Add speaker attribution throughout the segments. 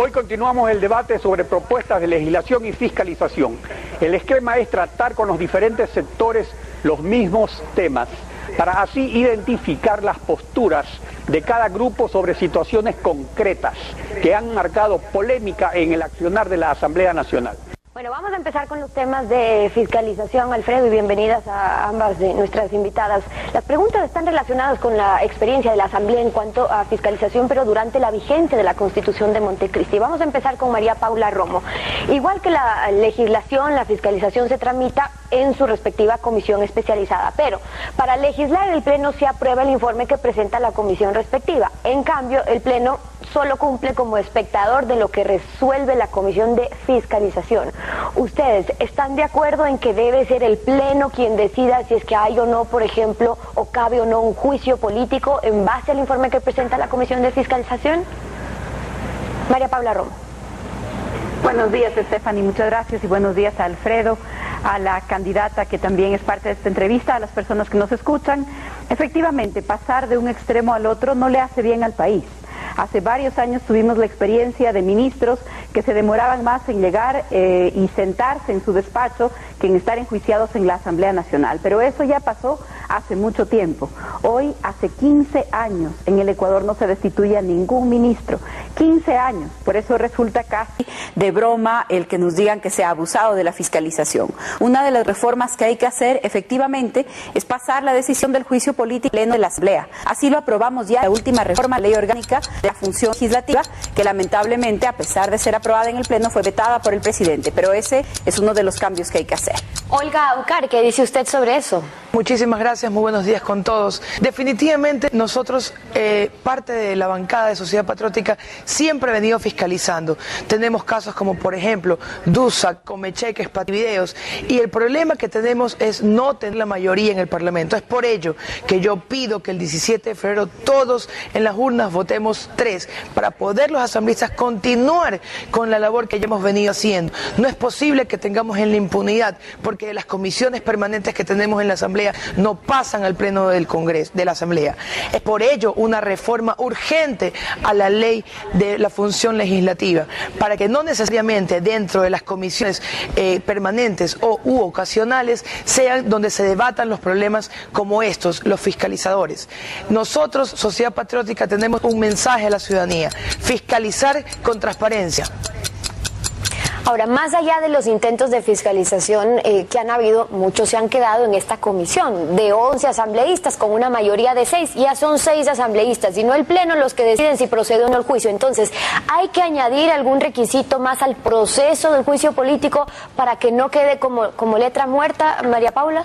Speaker 1: Hoy continuamos el debate sobre propuestas de legislación y fiscalización. El esquema es tratar con los diferentes sectores los mismos temas, para así identificar las posturas de cada grupo sobre situaciones concretas que han marcado polémica en el accionar de la Asamblea Nacional.
Speaker 2: Bueno, vamos a empezar con los temas de fiscalización, Alfredo, y bienvenidas a ambas de nuestras invitadas. Las preguntas están relacionadas con la experiencia de la Asamblea en cuanto a fiscalización, pero durante la vigencia de la Constitución de Montecristi. Vamos a empezar con María Paula Romo. Igual que la legislación, la fiscalización se tramita en su respectiva comisión especializada, pero para legislar el Pleno se aprueba el informe que presenta la comisión respectiva. En cambio, el Pleno solo cumple como espectador de lo que resuelve la comisión de fiscalización. ¿Ustedes están de acuerdo en que debe ser el Pleno quien decida si es que hay o no, por ejemplo, o cabe o no un juicio político en base al informe que presenta la comisión de fiscalización? María Paula Romo.
Speaker 3: Buenos días, Stephanie, muchas gracias, y buenos días a Alfredo, a la candidata que también es parte de esta entrevista, a las personas que nos escuchan. Efectivamente, pasar de un extremo al otro no le hace bien al país. Hace varios años tuvimos la experiencia de ministros que se demoraban más en llegar y sentarse en su despacho que en estar enjuiciados en la Asamblea Nacional. Pero eso ya pasó hace mucho tiempo. Hoy, hace 15 años, en el Ecuador no se destituye a ningún ministro. 15 años. Por eso resulta casi de broma el que nos digan que se ha abusado de la fiscalización. Una de las reformas que hay que hacer, efectivamente, es pasar la decisión del juicio político pleno de la Asamblea. Así lo aprobamos ya en la última reforma a la Ley Orgánica de la Función Legislativa, que lamentablemente, a pesar de ser aprobada en el Pleno, fue vetada por el presidente. Pero ese es uno de los cambios que hay que hacer.
Speaker 2: Olga Aucar, ¿qué dice usted sobre eso?
Speaker 4: Muchísimas gracias, muy buenos días con todos. Definitivamente nosotros, parte de la bancada de Sociedad Patriótica, siempre he venido fiscalizando. Tenemos casos como, por ejemplo, DUSAC, Comecheques, Pativideos, y el problema que tenemos es no tener la mayoría en el Parlamento. Es por ello que yo pido que el 17 de febrero todos en las urnas votemos 3, para poder los asambleístas continuar con la labor que ya hemos venido haciendo. No es posible que tengamos en la impunidad, porque las comisiones permanentes que tenemos en la Asamblea no pasan al Pleno del Congreso, de la Asamblea. Es por ello una reforma urgente a la ley de la función legislativa, para que no necesariamente dentro de las comisiones permanentes u ocasionales sean donde se debatan los problemas como estos, los fiscalizadores. Nosotros, Sociedad Patriótica, tenemos un mensaje a la ciudadanía: fiscalizar con transparencia.
Speaker 2: Ahora, más allá de los intentos de fiscalización que han habido, muchos se han quedado en esta comisión de 11 asambleístas con una mayoría de 6. Ya son 6 asambleístas y no el Pleno los que deciden si procede o no el juicio. Entonces, ¿hay que añadir algún requisito más al proceso del juicio político para que no quede como letra muerta, María Paula?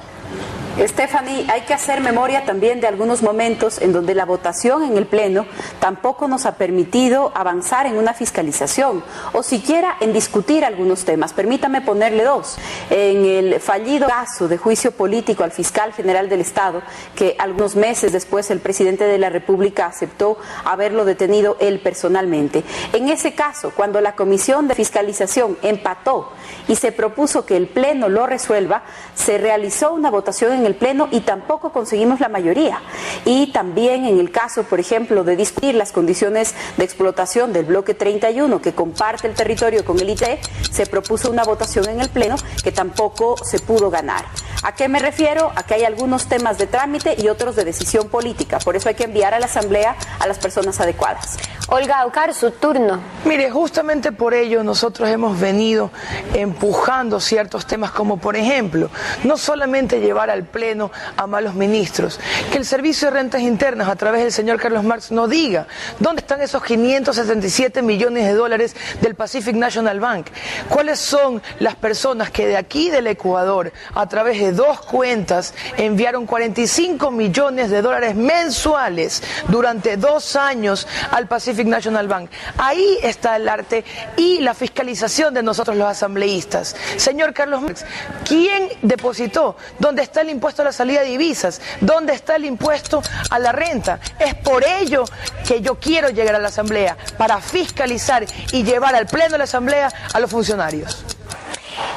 Speaker 3: Stephanie, hay que hacer memoria también de algunos momentos en donde la votación en el Pleno tampoco nos ha permitido avanzar en una fiscalización o siquiera en discutir algunos temas. Permítame ponerle 2. En el fallido caso de juicio político al fiscal general del Estado, que algunos meses después el presidente de la República aceptó haberlo detenido él personalmente. En ese caso, cuando la comisión de fiscalización empató y se propuso que el Pleno lo resuelva, se realizó una votación en el Pleno y tampoco conseguimos la mayoría. Y también en el caso, por ejemplo, de discutir las condiciones de explotación del bloque 31 que comparte el territorio con el ITE, se propuso una votación en el Pleno que tampoco se pudo ganar. ¿A qué me refiero? A que hay algunos temas de trámite y otros de decisión política. Por eso hay que enviar a la Asamblea a las personas adecuadas.
Speaker 2: Olga Aucar, su turno.
Speaker 4: Mire, justamente por ello nosotros hemos venido empujando ciertos temas, como por ejemplo, no solamente llevar al Pleno a malos ministros, que el Servicio de Rentas Internas, a través del señor Carlos Marx, nos diga dónde están esos 577 millones de dólares del Pacific National Bank, cuáles son las personas que de aquí del Ecuador, a través de 2 cuentas, enviaron 45 millones de dólares mensuales durante 2 años al Pacific National Bank. Ahí está el arte y la fiscalización de nosotros los asambleístas. Señor Carlos Marx, ¿quién depositó? ¿Dónde está el impuesto a la salida de divisas? ¿Dónde está el impuesto a la renta? Es por ello que yo quiero llegar a la Asamblea, para fiscalizar y llevar al Pleno de la Asamblea a los funcionarios.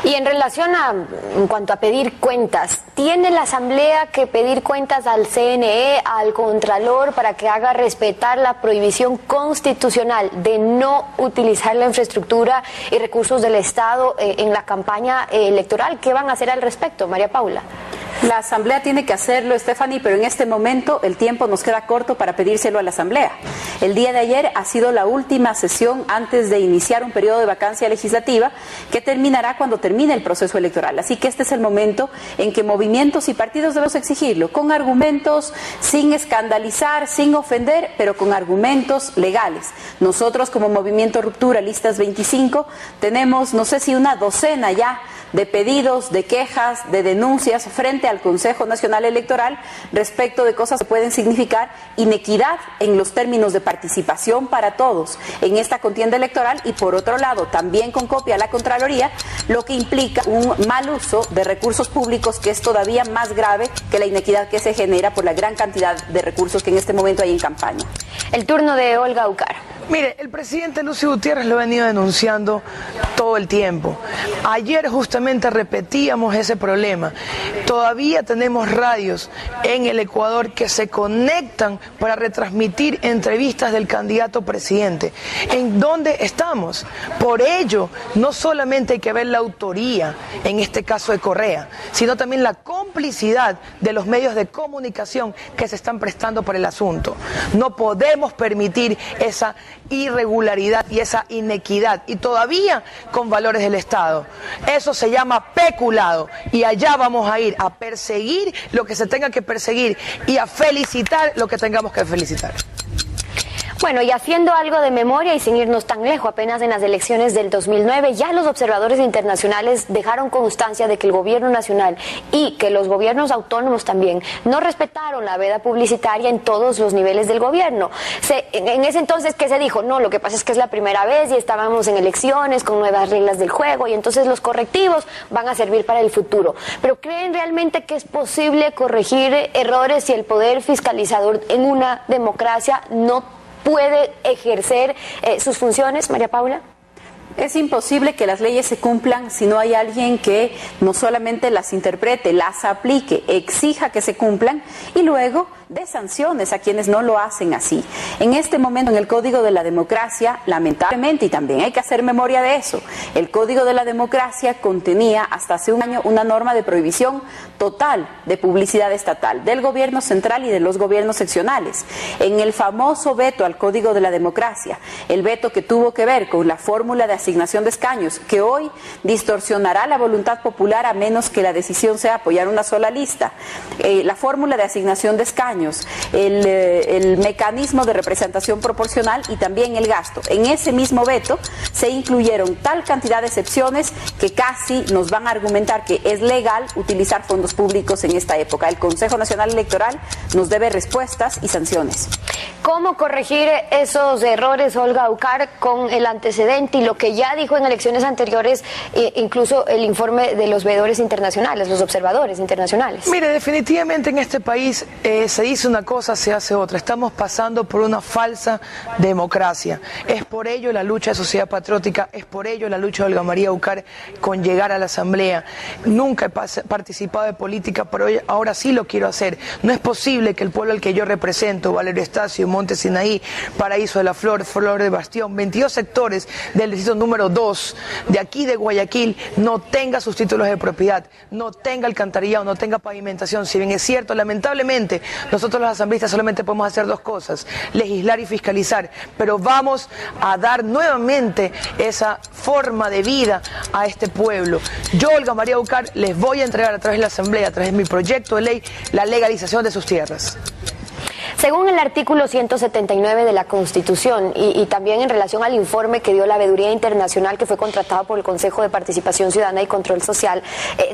Speaker 2: Y en relación en cuanto a pedir cuentas, ¿tiene la Asamblea que pedir cuentas al CNE, al Contralor, para que haga respetar la prohibición constitucional de no utilizar la infraestructura y recursos del Estado en la campaña electoral? ¿Qué van a hacer al respecto, María Paula?
Speaker 3: La Asamblea tiene que hacerlo, Stephanie, pero en este momento el tiempo nos queda corto para pedírselo a la Asamblea. El día de ayer ha sido la última sesión antes de iniciar un periodo de vacancia legislativa que terminará cuando termine el proceso electoral. Así que este es el momento en que movimientos y partidos debemos exigirlo, con argumentos, sin escandalizar, sin ofender, pero con argumentos legales. Nosotros como Movimiento Ruptura, Listas 25, tenemos no sé si una docena ya de pedidos, de quejas, de denuncias frente al Consejo Nacional Electoral respecto de cosas que pueden significar inequidad en los términos de participación para todos en esta contienda electoral y por otro lado también con copia a la Contraloría, lo que implica un mal uso de recursos públicos que es todavía más grave que la inequidad que se genera por la gran cantidad de recursos que en este momento hay en campaña.
Speaker 2: El turno de Olga Ucar.
Speaker 4: Mire, el presidente Lucio Gutiérrez lo ha venido denunciando todo el tiempo. Ayer justamente repetíamos ese problema. Todavía tenemos radios en el Ecuador que se conectan para retransmitir entrevistas del candidato presidente. ¿En dónde estamos? Por ello, no solamente hay que ver la autoría, en este caso de Correa, sino también la complicidad de los medios de comunicación que se están prestando por el asunto. No podemos permitir esa irregularidad y esa inequidad, y todavía con valores del Estado. Eso se llama peculado, y allá vamos a ir a perseguir lo que se tenga que perseguir y a felicitar lo que tengamos que felicitar.
Speaker 2: Bueno, y haciendo algo de memoria y sin irnos tan lejos, apenas en las elecciones del 2009, ya los observadores internacionales dejaron constancia de que el gobierno nacional y que los gobiernos autónomos también no respetaron la veda publicitaria en todos los niveles del gobierno. En ese entonces, ¿qué se dijo? No, lo que pasa es que es la primera vez y estábamos en elecciones con nuevas reglas del juego y entonces los correctivos van a servir para el futuro. Pero ¿creen realmente que es posible corregir errores si el poder fiscalizador en una democracia no puede ejercer sus funciones, María Paula?
Speaker 3: Es imposible que las leyes se cumplan si no hay alguien que no solamente las interprete, las aplique, exija que se cumplan y luego dé sanciones a quienes no lo hacen así. En este momento en el Código de la Democracia, lamentablemente, y también hay que hacer memoria de eso, el Código de la Democracia contenía hasta hace un año una norma de prohibición total de publicidad estatal del gobierno central y de los gobiernos seccionales. En el famoso veto al Código de la Democracia, el veto que tuvo que ver con la fórmula de asignación de escaños, que hoy distorsionará la voluntad popular a menos que la decisión sea apoyar una sola lista, la fórmula de asignación de escaños, el mecanismo de representación proporcional y también el gasto. En ese mismo veto se incluyeron tal cantidad de excepciones que casi nos van a argumentar que es legal utilizar fondos públicos en esta época. El Consejo Nacional Electoral nos debe respuestas y sanciones.
Speaker 2: ¿Cómo corregir esos errores, Olga Ucar, con el antecedente y lo que ya dijo en elecciones anteriores, incluso el informe de los veedores internacionales, los observadores internacionales?
Speaker 4: Mire, definitivamente en este país se dice una cosa, se hace otra. Estamos pasando por una falsa democracia. Es por ello la lucha de Sociedad Patriótica, es por ello la lucha de Olga María Ucar con llegar a la Asamblea. Nunca he participado de política, pero ahora sí lo quiero hacer. No es posible que el pueblo al que yo represento, Valerio Estacio, Monte Sinaí, Paraíso de la Flor, Flor de Bastión, 22 sectores del distrito número 2 de aquí de Guayaquil, no tenga sus títulos de propiedad, no tenga alcantarillado, no tenga pavimentación. Si bien es cierto, lamentablemente, nosotros los asambleístas solamente podemos hacer dos cosas: legislar y fiscalizar, pero vamos a dar nuevamente esa forma de vida a este pueblo. Yo, Olga María Ucar, les voy a entregar a través de la Asamblea, a través de mi proyecto de ley, la legalización de sus tierras.
Speaker 2: Según el artículo 179 de la Constitución y también en relación al informe que dio la Veeduría Internacional, que fue contratado por el Consejo de Participación Ciudadana y Control Social,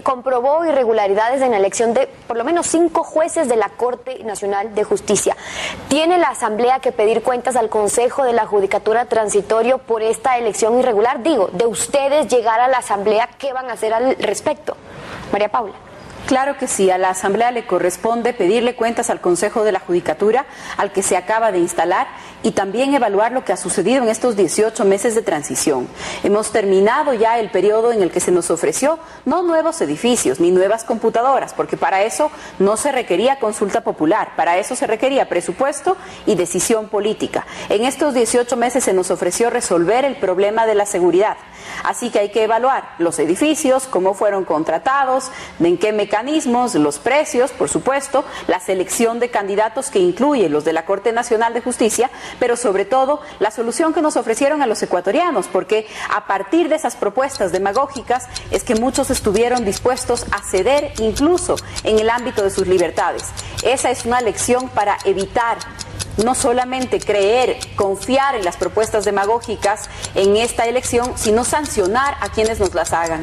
Speaker 2: comprobó irregularidades en la elección de por lo menos 5 jueces de la Corte Nacional de Justicia. ¿Tiene la Asamblea que pedir cuentas al Consejo de la Judicatura Transitorio por esta elección irregular? Digo, de ustedes llegar a la Asamblea, ¿qué van a hacer al respecto? María Paula.
Speaker 3: Claro que sí, a la Asamblea le corresponde pedirle cuentas al Consejo de la Judicatura, al que se acaba de instalar, y también evaluar lo que ha sucedido en estos 18 meses de transición. Hemos terminado ya el periodo en el que se nos ofreció no nuevos edificios ni nuevas computadoras, porque para eso no se requería consulta popular, para eso se requería presupuesto y decisión política. En estos 18 meses se nos ofreció resolver el problema de la seguridad. Así que hay que evaluar los edificios, cómo fueron contratados, en qué mecanismos, los precios, por supuesto, la selección de candidatos que incluye los de la Corte Nacional de Justicia, pero sobre todo la solución que nos ofrecieron a los ecuatorianos, porque a partir de esas propuestas demagógicas es que muchos estuvieron dispuestos a ceder incluso en el ámbito de sus libertades. Esa es una lección para evitar no solamente creer, confiar en las propuestas demagógicas en esta elección, sino sancionar a quienes nos las hagan.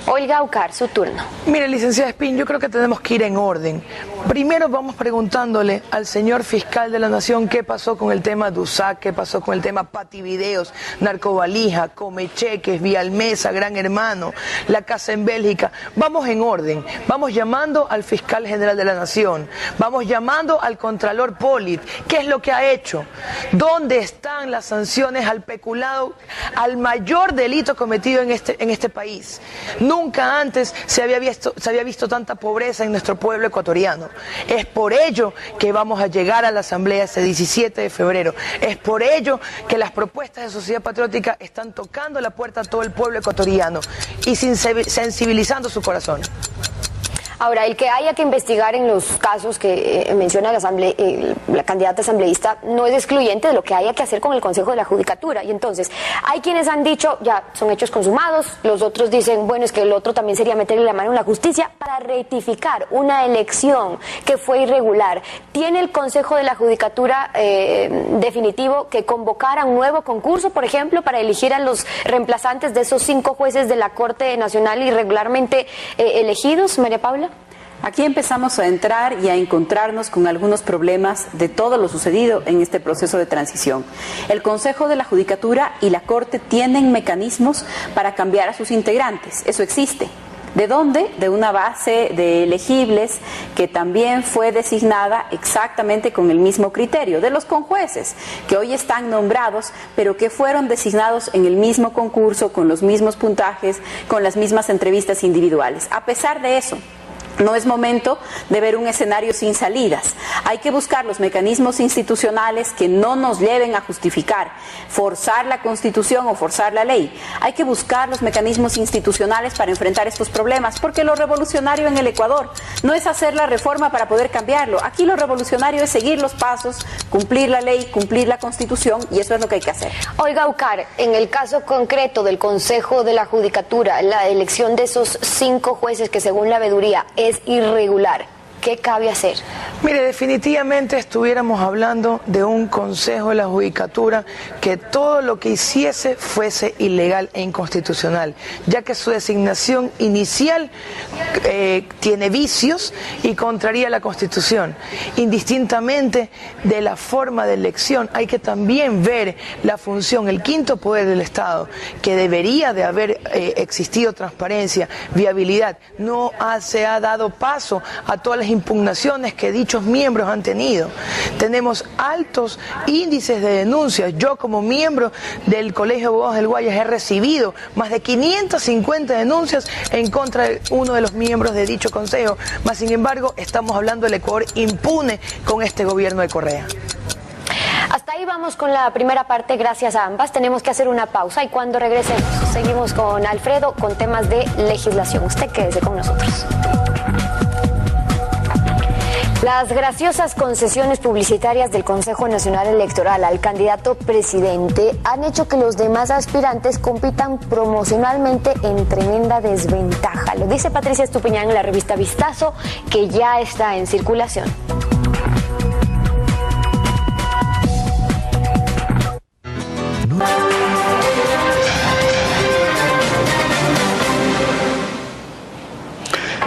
Speaker 2: Olga Aucar, su turno.
Speaker 4: Mire, licenciada Espín, yo creo que tenemos que ir en orden. Primero vamos preguntándole al señor fiscal de la Nación qué pasó con el tema DUSAC, qué pasó con el tema Pativideos, Narcovalija, Comecheques, Vialmesa, Gran Hermano, la casa en Bélgica. Vamos en orden, vamos llamando al fiscal general de la Nación, vamos llamando al contralor Polit. ¿Qué es lo que ha hecho? ¿Dónde están las sanciones al peculado, al mayor delito cometido en este país? Nunca antes se había visto tanta pobreza en nuestro pueblo ecuatoriano. Es por ello que vamos a llegar a la Asamblea este 17 de febrero. Es por ello que las propuestas de Sociedad Patriótica están tocando la puerta a todo el pueblo ecuatoriano y sensibilizando su corazón.
Speaker 2: Ahora, el que haya que investigar en los casos que menciona la candidata asambleísta no es excluyente de lo que haya que hacer con el Consejo de la Judicatura. Y entonces, hay quienes han dicho, ya son hechos consumados, los otros dicen, bueno, es que el otro también sería meterle la mano en la justicia para rectificar una elección que fue irregular. ¿Tiene el Consejo de la Judicatura definitivo que convocar a un nuevo concurso, por ejemplo, para elegir a los reemplazantes de esos 5 jueces de la Corte Nacional irregularmente elegidos, María Paula?
Speaker 3: Aquí empezamos a entrar y a encontrarnos con algunos problemas de todo lo sucedido en este proceso de transición. El Consejo de la Judicatura y la Corte tienen mecanismos para cambiar a sus integrantes, eso existe. ¿De dónde? De una base de elegibles que también fue designada exactamente con el mismo criterio, de los conjueces, que hoy están nombrados, pero que fueron designados en el mismo concurso, con los mismos puntajes, con las mismas entrevistas individuales. A pesar de eso, no es momento de ver un escenario sin salidas. Hay que buscar los mecanismos institucionales que no nos lleven a justificar, forzar la Constitución o forzar la ley. Hay que buscar los mecanismos institucionales para enfrentar estos problemas, porque lo revolucionario en el Ecuador no es hacer la reforma para poder cambiarlo. Aquí lo revolucionario es seguir los pasos, cumplir la ley, cumplir la Constitución, y eso es lo que hay que hacer.
Speaker 2: Olga Aucar, en el caso concreto del Consejo de la Judicatura, la elección de esos 5 jueces que según la veeduría es irregular, ¿qué cabe hacer?
Speaker 4: Mire, definitivamente estuviéramos hablando de un Consejo de la Judicatura que todo lo que hiciese fuese ilegal e inconstitucional, ya que su designación inicial tiene vicios y contraría la Constitución. Indistintamente de la forma de elección, hay que también ver la función, el quinto poder del Estado, que debería de haber existido transparencia, viabilidad. No se ha dado paso a todas las impugnaciones que dichos miembros han tenido. Tenemos altos índices de denuncias. Yo, como miembro del Colegio de Abogados del Guayas, he recibido más de 550 denuncias en contra de uno de los miembros de dicho consejo. Mas, sin embargo, estamos hablando del Ecuador impune con este gobierno de Correa.
Speaker 2: Hasta ahí vamos con la primera parte, gracias a ambas. Tenemos que hacer una pausa y cuando regresemos seguimos con Alfredo con temas de legislación. Usted quédese con nosotros. Las graciosas concesiones publicitarias del Consejo Nacional Electoral al candidato presidente han hecho que los demás aspirantes compitan promocionalmente en tremenda desventaja. Lo dice Patricia Estupiñán en la revista Vistazo, que ya está en circulación.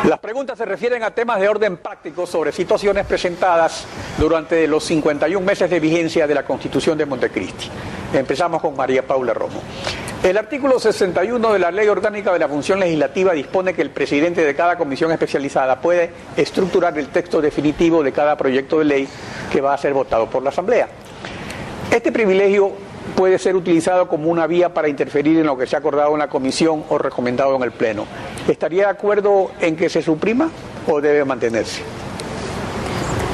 Speaker 1: Las preguntas se refieren a temas de orden práctico sobre situaciones presentadas durante los 51 meses de vigencia de la Constitución de Montecristi. Empezamos con María Paula Romo. El artículo 61 de la Ley Orgánica de la Función Legislativa dispone que el presidente de cada comisión especializada puede estructurar el texto definitivo de cada proyecto de ley que va a ser votado por la Asamblea. Este privilegio puede ser utilizado como una vía para interferir en lo que se ha acordado en la comisión o recomendado en el Pleno. ¿Estaría de acuerdo en que se suprima o debe mantenerse?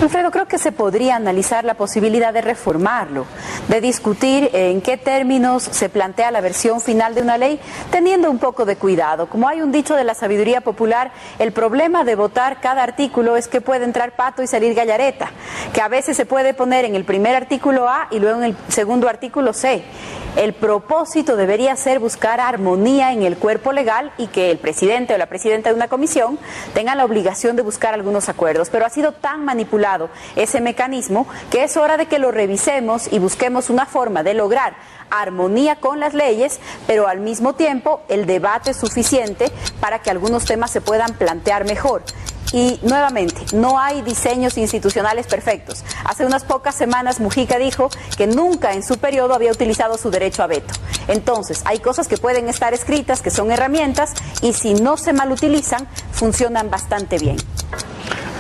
Speaker 3: Alfredo, creo que se podría analizar la posibilidad de reformarlo, de discutir en qué términos se plantea la versión final de una ley, teniendo un poco de cuidado. Como hay un dicho de la sabiduría popular, el problema de votar cada artículo es que puede entrar pato y salir gallareta, que a veces se puede poner en el primer artículo A y luego en el segundo artículo C. El propósito debería ser buscar armonía en el cuerpo legal y que el presidente o la presidenta de una comisión tenga la obligación de buscar algunos acuerdos, pero ha sido tan manipulado ese mecanismo que es hora de que lo revisemos y busquemos una forma de lograr armonía con las leyes, pero al mismo tiempo el debate suficiente para que algunos temas se puedan plantear mejor. Y nuevamente, no hay diseños institucionales perfectos. Hace unas pocas semanas Mujica dijo que nunca en su periodo había utilizado su derecho a veto. Entonces, hay cosas que pueden estar escritas, que son herramientas, y si no se malutilizan, funcionan bastante bien.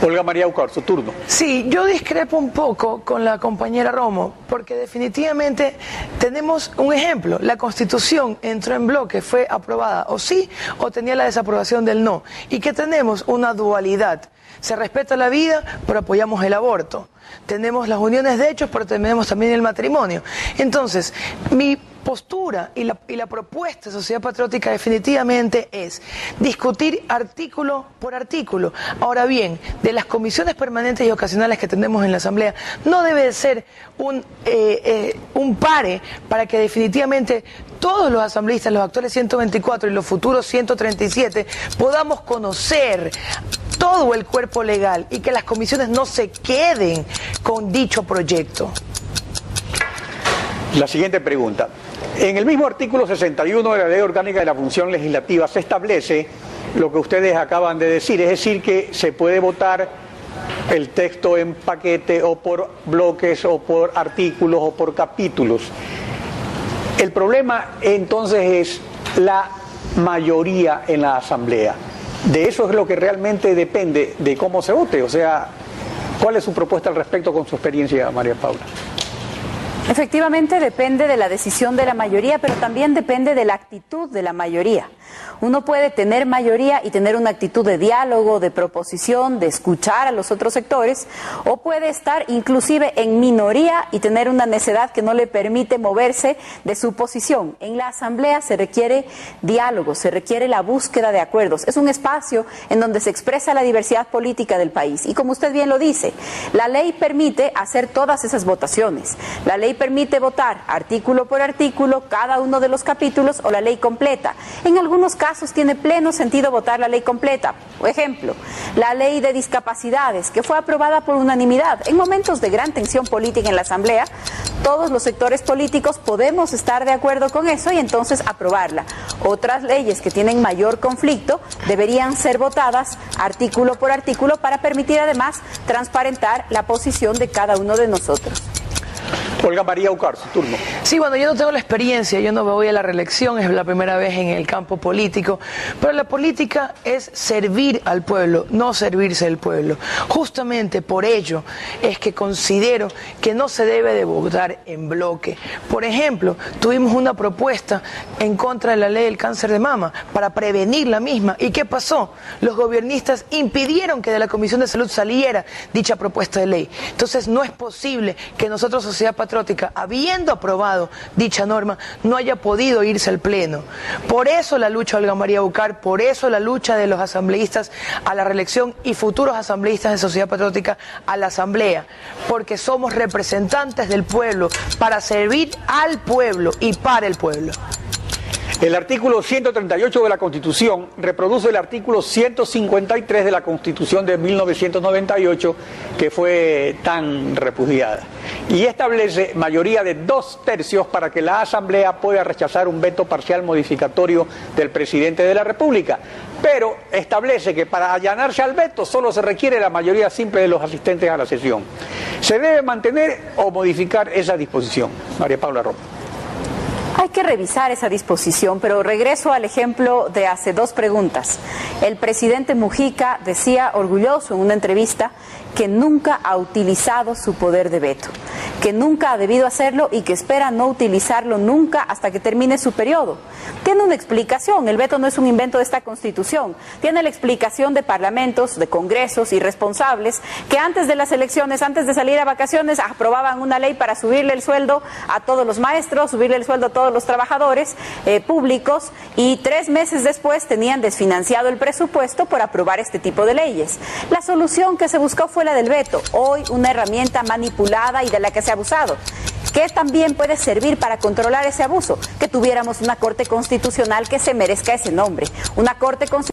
Speaker 1: Olga María Ucar, su turno.
Speaker 4: Sí, yo discrepo un poco con la compañera Romo, porque definitivamente tenemos un ejemplo. La Constitución entró en bloque, fue aprobada o sí, o tenía la desaprobación del no. Y que tenemos una dualidad. Se respeta la vida, pero apoyamos el aborto. Tenemos las uniones de hechos, pero tenemos también el matrimonio. Entonces, mi postura y la propuesta de Sociedad Patriótica definitivamente es discutir artículo por artículo. Ahora bien, de las comisiones permanentes y ocasionales que tenemos en la Asamblea, no debe ser un pare para que definitivamente todos los asambleístas, los actuales 124 y los futuros 137, podamos conocer todo el cuerpo legal y que las comisiones no se queden con dicho proyecto.
Speaker 1: La siguiente pregunta. En el mismo artículo 61 de la Ley Orgánica de la Función Legislativa se establece lo que ustedes acaban de decir, es decir, que se puede votar el texto en paquete o por bloques o por artículos o por capítulos. El problema entonces es la mayoría en la Asamblea. De eso es lo que realmente depende de cómo se vote. O sea, ¿cuál es su propuesta al respecto con su experiencia, María Paula?
Speaker 3: Efectivamente depende de la decisión de la mayoría, pero también depende de la actitud de la mayoría. Uno puede tener mayoría y tener una actitud de diálogo, de proposición, de escuchar a los otros sectores, o puede estar inclusive en minoría y tener una necedad que no le permite moverse de su posición. En la Asamblea se requiere diálogo, se requiere la búsqueda de acuerdos. Es un espacio en donde se expresa la diversidad política del país. Y como usted bien lo dice, la ley permite hacer todas esas votaciones. La ley permite votar artículo por artículo cada uno de los capítulos o la ley completa. En algunos casos tiene pleno sentido votar la ley completa. Por ejemplo, la ley de discapacidades, que fue aprobada por unanimidad. En momentos de gran tensión política en la Asamblea, todos los sectores políticos podemos estar de acuerdo con eso y entonces aprobarla. Otras leyes que tienen mayor conflicto deberían ser votadas artículo por artículo para permitir además transparentar la posición de cada uno de nosotros.
Speaker 1: Olga María Ucar, su turno.
Speaker 4: Sí, bueno, yo no tengo la experiencia, yo no me voy a la reelección, es la primera vez en el campo político, pero la política es servir al pueblo, no servirse del pueblo. Justamente por ello es que considero que no se debe de votar en bloque. Por ejemplo, tuvimos una propuesta en contra de la ley del cáncer de mama para prevenir la misma. ¿Y qué pasó? Los gobiernistas impidieron que de la Comisión de Salud saliera dicha propuesta de ley. Entonces no es posible que nosotros, Sociedad Patriótica, habiendo aprobado dicha norma, no haya podido irse al Pleno. Por eso la lucha de Olga María Ucar, por eso la lucha de los asambleístas a la reelección y futuros asambleístas de Sociedad Patriótica a la Asamblea, porque somos representantes del pueblo para servir al pueblo y para el pueblo.
Speaker 1: El artículo 138 de la Constitución reproduce el artículo 153 de la Constitución de 1998, que fue tan repudiada, y establece mayoría de 2/3 para que la Asamblea pueda rechazar un veto parcial modificatorio del presidente de la República, pero establece que para allanarse al veto solo se requiere la mayoría simple de los asistentes a la sesión. ¿Se debe mantener o modificar esa disposición? María Paula Romo.
Speaker 3: Hay que revisar esa disposición, pero regreso al ejemplo de hace 2 preguntas. El presidente Mujica decía orgulloso en una entrevista que nunca ha utilizado su poder de veto, que nunca ha debido hacerlo y que espera no utilizarlo nunca hasta que termine su periodo. Tiene una explicación, el veto no es un invento de esta Constitución, tiene la explicación de parlamentos, de congresos y responsables que antes de las elecciones, antes de salir a vacaciones, aprobaban una ley para subirle el sueldo a todos los maestros, subirle el sueldo a todos los trabajadores públicos, y 3 meses después tenían desfinanciado el presupuesto por aprobar este tipo de leyes. La solución que se buscó fue la del veto, hoy una herramienta manipulada y de la que se ha abusado, que también puede servir para controlar ese abuso, que tuviéramos una Corte Constitucional que se merezca ese nombre, una Corte Constitucional